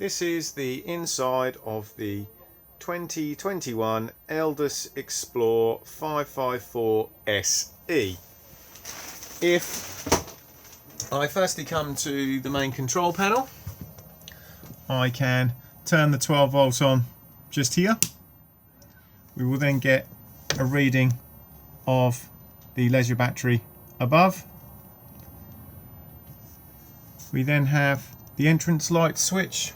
This is the inside of the 2021 Elddis Xplore 554 SE. If I firstly come to the main control panel, I can turn the 12 volts on just here. We will then get a reading of the leisure battery above. We then have the entrance light switch,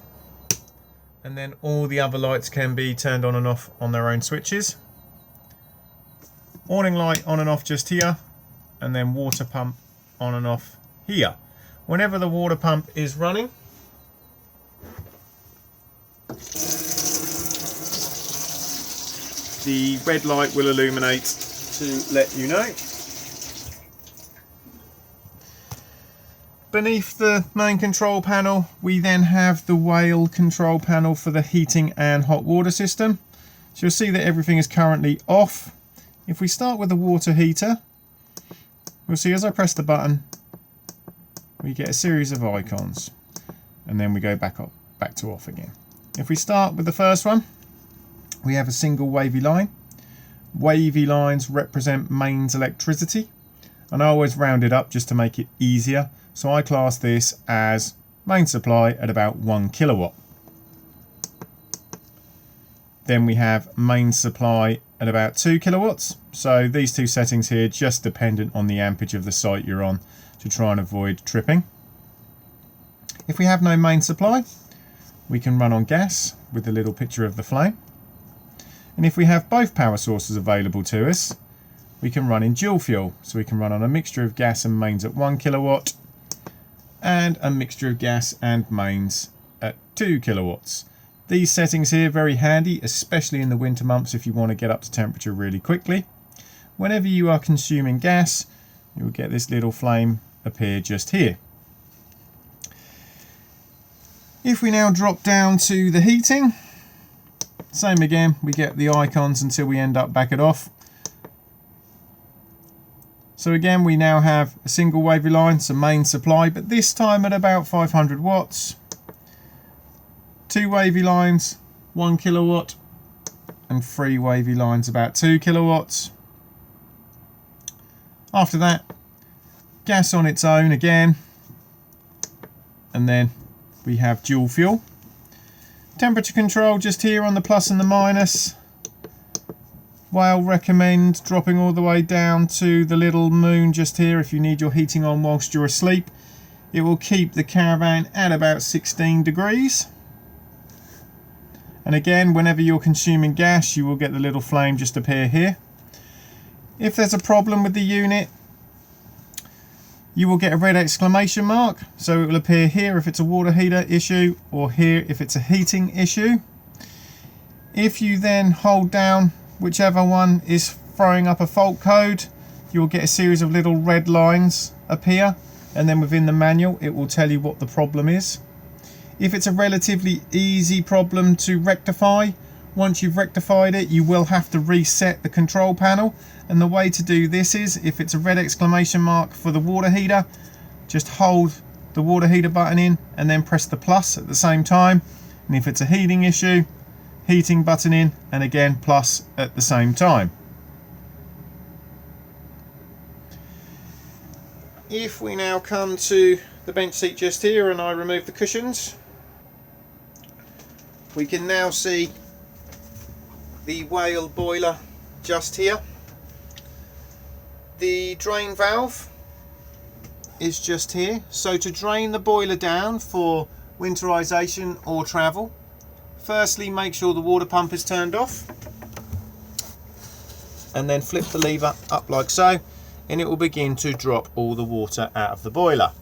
and then all the other lights can be turned on and off on their own switches. Awning light on and off just here, and then water pump on and off here. Whenever the water pump is running, the red light will illuminate to let you know. Beneath the main control panel, we then have the whale control panel for the heating and hot water system. So you'll see that everything is currently off. If we start with the water heater, we'll see as I press the button, we get a series of icons, and then we go back to off again. If we start with the first one, we have a single wavy line. Wavy lines represent mains electricity, and I always round it up just to make it easier. So I class this as main supply at about 1 kilowatt. Then we have main supply at about 2 kilowatts. So these two settings here just dependent on the ampage of the site you're on to try and avoid tripping. If we have no main supply, we can run on gas with the little picture of the flame. And if we have both power sources available to us, we can run in dual fuel. So we can run on a mixture of gas and mains at 1 kilowatt and a mixture of gas and mains at 2 kilowatts. These settings here are very handy, especially in the winter months if you want to get up to temperature really quickly. Whenever you are consuming gas, you will get this little flame appear just here. If we now drop down to the heating, same again, we get the icons until we end up back at off. So again, we now have a single wavy line, so main supply, but this time at about 500 watts. Two wavy lines, 1 kilowatt, and three wavy lines about 2 kilowatts. After that, gas on its own again, and then we have dual fuel. Temperature control just here on the plus and the minus. Whale recommend dropping all the way down to the little moon just here if you need your heating on whilst you're asleep. It will keep the caravan at about 16 degrees. And again, whenever you're consuming gas, you will get the little flame just appear here. If there's a problem with the unit, you will get a red exclamation mark. So it will appear here if it's a water heater issue, or here if it's a heating issue. If you then hold down whichever one is throwing up a fault code, you will get a series of little red lines appear, and then within the manual it will tell you what the problem is. If it's a relatively easy problem to rectify, once you've rectified it, you will have to reset the control panel. And the way to do this is, if it's a red exclamation mark for the water heater, just hold the water heater button in and then press the plus at the same time. And if it's a heating issue, heating button in, and again plus at the same time. If we now come to the bench seat just here and I remove the cushions, we can now see the whale boiler just here. The drain valve is just here. So to drain the boiler down for winterization or travel, firstly make sure the water pump is turned off, and then flip the lever up like so, and it will begin to drop all the water out of the boiler.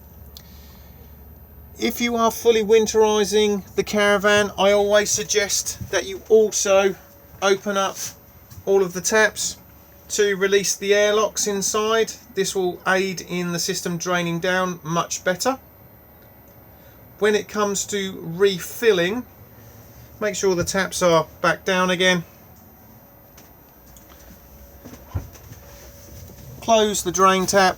If you are fully winterizing the caravan, I always suggest that you also open up all of the taps to release the airlocks inside. This will aid in the system draining down much better. When it comes to refilling, make sure the taps are back down again. Close the drain tap,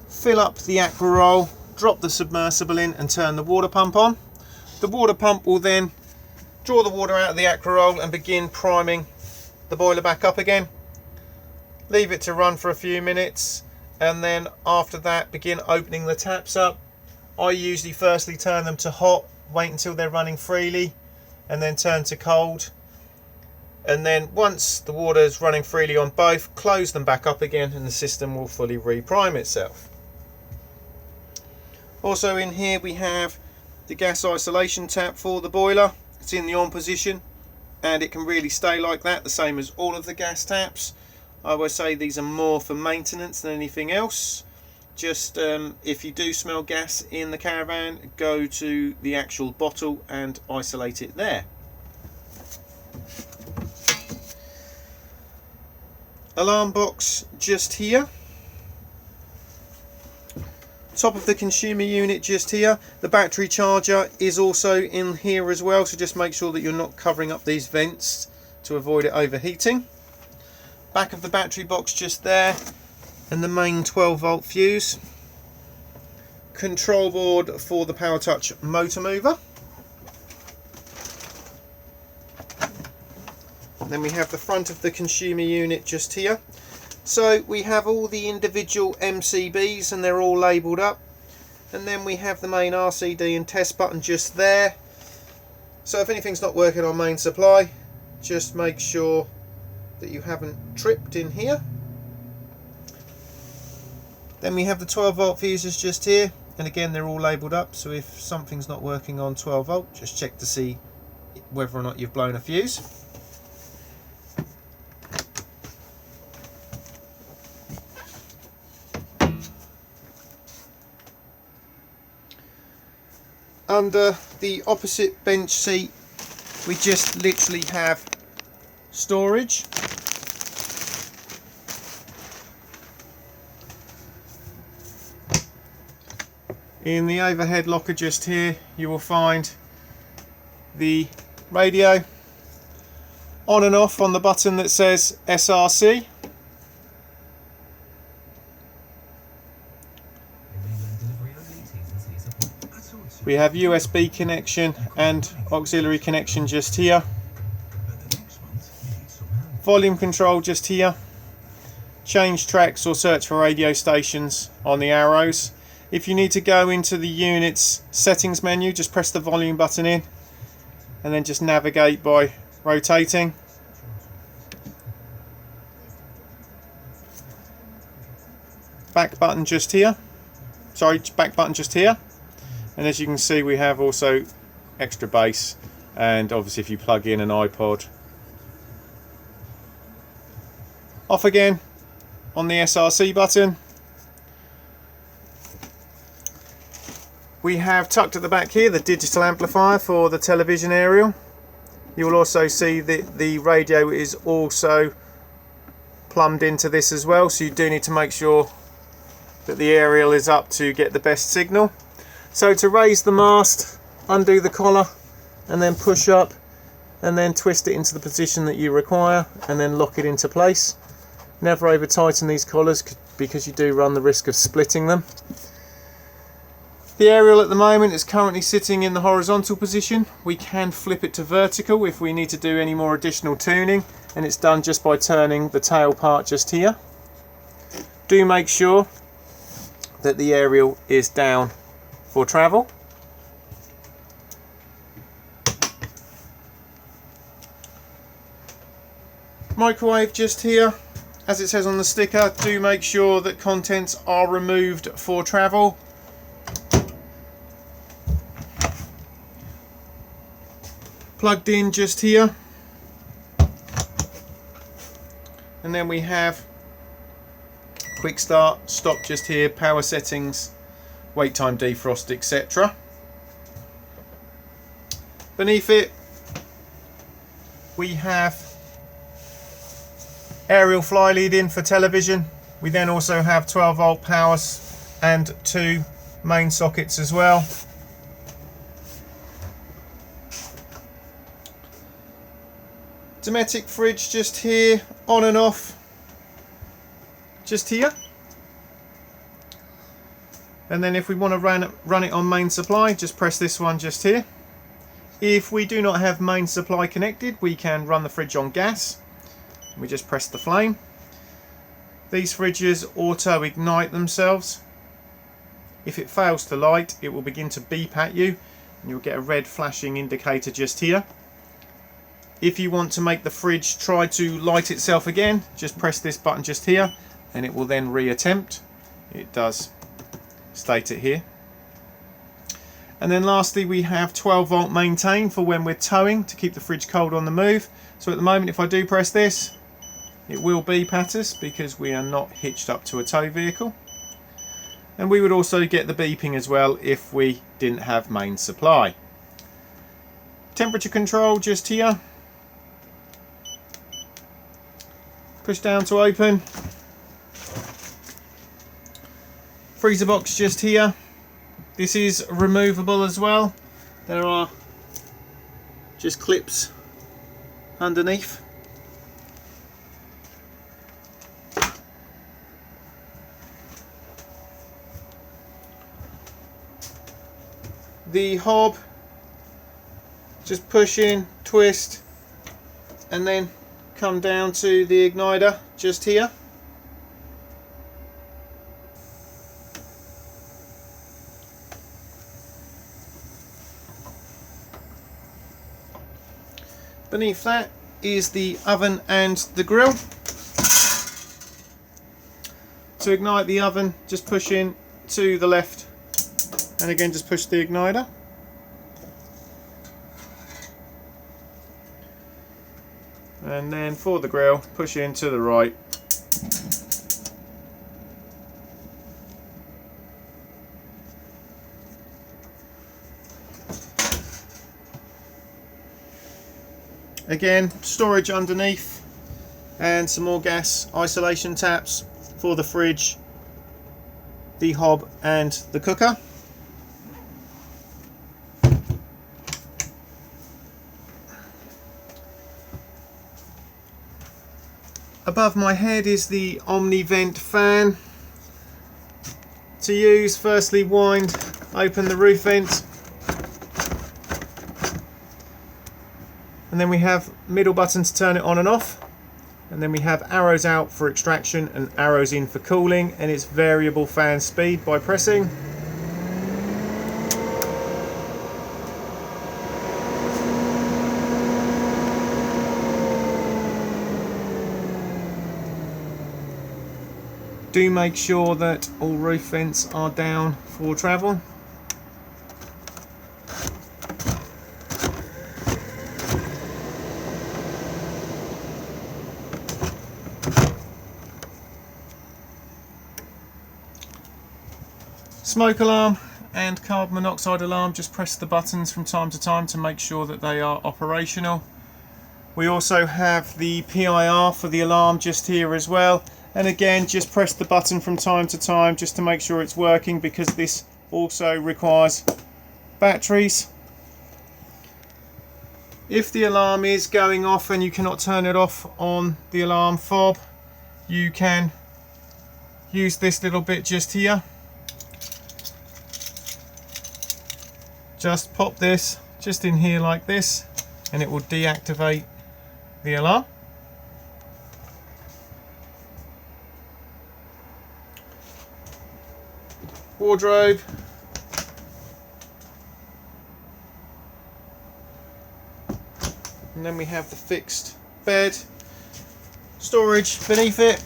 fill up the aqua roll, drop the submersible in and turn the water pump on. The water pump will then draw the water out of the aqua roll and begin priming the boiler back up again. Leave it to run for a few minutes, and then after that begin opening the taps up. I usually firstly turn them to hot, wait until they're running freely, and then turn to cold. And then once the water is running freely on both, close them back up again and the system will fully reprime itself. Also in here we have the gas isolation tap for the boiler. It's in the on position and it can really stay like that, the same as all of the gas taps. I always say these are more for maintenance than anything else. Just if you do smell gas in the caravan, go to the actual bottle and isolate it there. Alarm box just here. Top of the consumer unit just here. The battery charger is also in here as well, so just make sure that you're not covering up these vents to avoid it overheating. Back of the battery box just there, and the main 12 volt fuse. Control board for the Power Touch motor mover. Then we have the front of the consumer unit just here. So we have all the individual MCBs and they're all labelled up. And then we have the main RCD and test button just there. So if anything's not working on main supply, just make sure that you haven't tripped in here. Then we have the 12 volt fuses just here. And again, they're all labelled up. So if something's not working on 12 volt, just check to see whether or not you've blown a fuse. Under the opposite bench seat, we just literally have storage. In the overhead locker just here, you will find the radio on and off on the button that says SRC. We have USB connection and auxiliary connection just here. Volume control just here. Change tracks or search for radio stations on the arrows. If you need to go into the unit's settings menu, just press the volume button in and then just navigate by rotating. Back button just here. Sorry, back button just here. And as you can see, we have also extra bass, and obviously if you plug in an iPod. Off again on the SRC button. We have tucked at the back here the digital amplifier for the television aerial. You will also see that the radio is also plumbed into this as well, so you do need to make sure that the aerial is up to get the best signal. So to raise the mast, undo the collar and then push up and then twist it into the position that you require and then lock it into place. Never over tighten these collars because you do run the risk of splitting them. The aerial at the moment is currently sitting in the horizontal position. We can flip it to vertical if we need to do any more additional tuning, and it's done just by turning the tail part just here. Do make sure that the aerial is down for travel. Microwave just here. As it says on the sticker, do make sure that contents are removed for travel. Plugged in just here. And then we have quick start, stop just here, power settings, wait time, defrost, etc. Beneath it we have aerial fly lead in for television. We then also have 12 volt powers and 2 main sockets as well. Dometic fridge just here, on and off just here. And then if we want to run it on main supply, just press this one just here. If we do not have main supply connected, we can run the fridge on gas. We just press the flame. These fridges auto ignite themselves. If it fails to light, it will begin to beep at you and you'll get a red flashing indicator just here. If you want to make the fridge try to light itself again, just press this button just here and it will then reattempt. It does state it here. And then lastly, we have 12 volt maintain for when we're towing to keep the fridge cold on the move. So at the moment, if I do press this, it will beep at us because we are not hitched up to a tow vehicle. And we would also get the beeping as well if we didn't have main supply. Temperature control just here. Push down to open. Freezer box just here. This is removable as well. There are just clips underneath. The hob, just push in, twist, and then come down to the igniter just here. Beneath that is the oven and the grill. To ignite the oven, just push in to the left and again just push the igniter. And then for the grill, push in to the right. Again, storage underneath and some more gas isolation taps for the fridge, the hob and the cooker. Above my head is the Omnivent fan. To use, firstly wind open the roof vent. And then we have middle button to turn it on and off. And then we have arrows out for extraction and arrows in for cooling, and it's variable fan speed by pressing. Do make sure that all roof vents are down for travel. Smoke alarm and carbon monoxide alarm, just press the buttons from time to time to make sure that they are operational. We also have the PIR for the alarm just here as well. And again, just press the button from time to time just to make sure it's working, because this also requires batteries. If the alarm is going off and you cannot turn it off on the alarm fob, you can use this little bit just here. Just pop this just in here like this and it will deactivate the alarm. Wardrobe, and then we have the fixed bed, storage beneath it.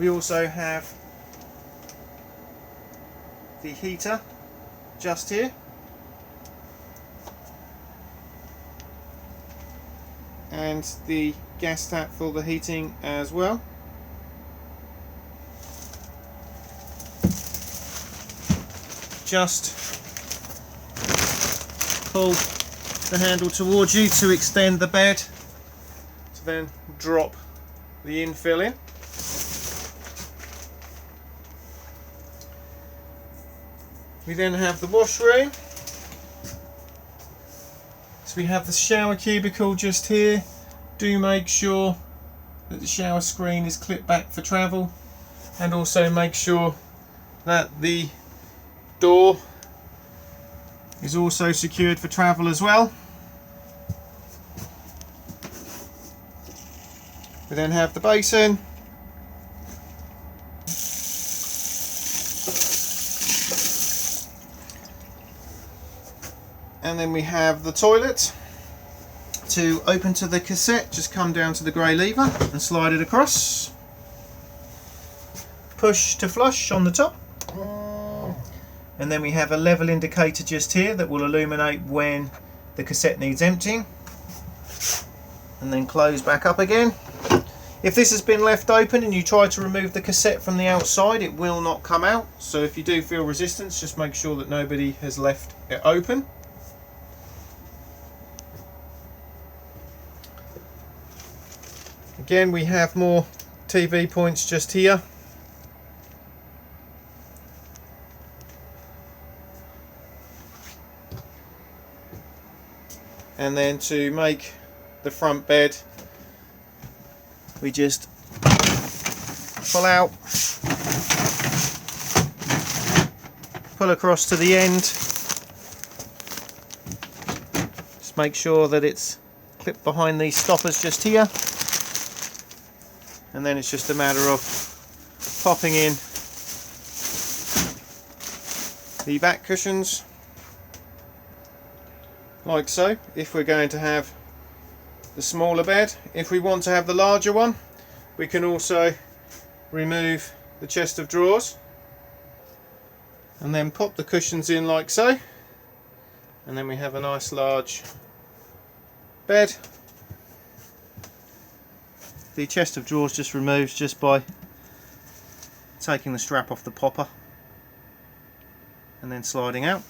We also have the heater just here, and the gas tap for the heating as well. Just pull the handle towards you to extend the bed, to then drop the infill in. We then have the washroom. So we have the shower cubicle just here. Do make sure that the shower screen is clipped back for travel. and also make sure that the door is also secured for travel as well. We then have the basin, and then we have the toilet. To open to the cassette, just come down to the grey lever and slide it across. Push to flush on the top. And then we have a level indicator just here that will illuminate when the cassette needs emptying. And then close back up again. If this has been left open and you try to remove the cassette from the outside, it will not come out. So if you do feel resistance, just make sure that nobody has left it open. Again, we have more TV points just here. And then to make the front bed, we just pull out, pull across to the end. Just make sure that it's clipped behind these stoppers just here. And then it's just a matter of popping in the back cushions like so, if we're going to have the smaller bed. If we want to have the larger one, we can also remove the chest of drawers and then pop the cushions in like so, and then we have a nice large bed. The chest of drawers just removes just by taking the strap off the popper and then sliding out.